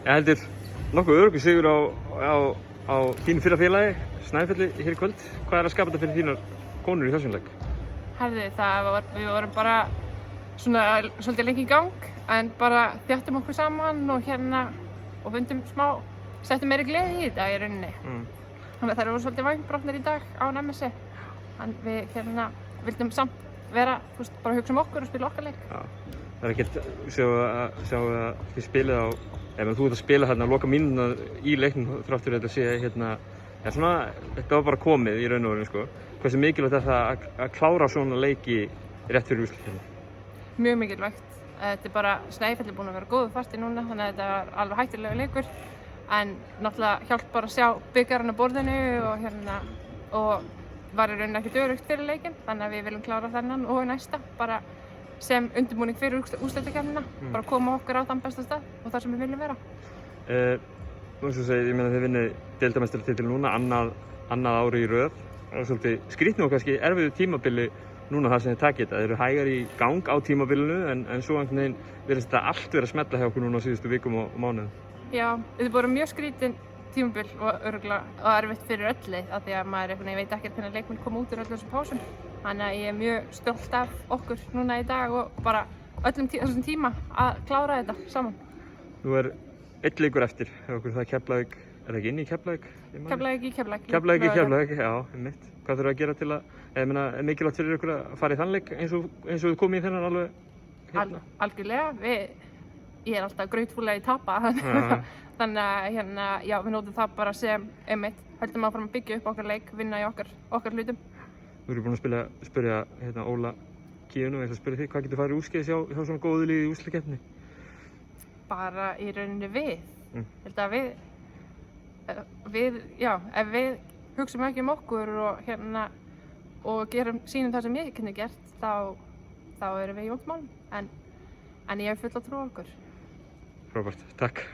Ég heldur nokkuð öruggur sigur á þínu fyrra félagi, Snæfelli, hér í kvöld. Hvað er að skapa þetta fyrir þínar konur í þessum leik? Herði, við vorum bara svona svolítið lengi í gang en bara þjáttum okkur saman og og fundum settum meiri gleði í þetta í rauninni. Þannig að þær voru svolítið vængbrotnar í dag á MSI. En við vildum samt vera, bara hugsa okkur og spila okkar leik. Já, það er ekkert sjá að þið spilið á, þú ert að spila þarna að loka mínúna í leiknum þrátt fyrir þetta sé þetta var bara komið í raun og veru, sko. Hversu mikilvægt er það að klára svona leiki rétt fyrir úrslitin? Mjög mikilvægt. Þetta er bara, Snæfell er búin að vera góður fasti núna, þannig að þetta var alveg hættulega leikur. En náttúrulega hjálp bara að sjá bikarinn á borðinu og var í rauninni ekkert öruggt fyrir leikinn, þannig að við viljum klára þennan og næsta bara sem undirbúning fyrir úrslitakeppnina, bara koma okkur á þann besta stað og þar sem við viljum vera. Eins og segið, ég meina þið vinnið deildarmeistaratitil núna, annað ári í röð. Það er svolítið skrýtnu og kannski erfiðu tímabili núna þar sem þið takið þetta. Þið eru hægar í gang á tímabilinu en svo einhvern veginn virðist þetta allt vera að smella hjá okkur núna á síðustu vikum og mánuðum. Já, þetta er bara mjög skrýtin tímabil og örugglega erfitt fyrir öll lið af því að maður veit ekkert hvernig leikmenn koma út úr öllum þessum pásum. Þannig að ég er mjög stolt af okkur núna í dag og bara öllum þessum tíma að klára þetta saman. Nú er einn leikur eftir hjá okkur, það er Keflavík. Er það ekki inn í Keflavík? Keflavík í Keflavík, já, einmitt. Hvað þurfa að gera til er mikilvægt fyrir ykkur að fara í þann leik eins og þið komið í þennan alveg? Algjörlega, ég er alltaf grautfúlega í tapa, þannig að já, við notum það bara sem höldum áfram að byggja upp okkar leik, vinna í okkar hlutum. Þú eru búin að spyrja Óla Kíunu, ég ætla að spyrja þig, hvað getur farið úrskeiðis hjá svona góðu liði í úrslitakeppni? Bara í rauninni við. Ég held að ef við hugsum ekki okkur og sýnum það sem ég geti gert, þá erum við í vont málum. En ég hef fulla trú á okkur. Frábært, takk.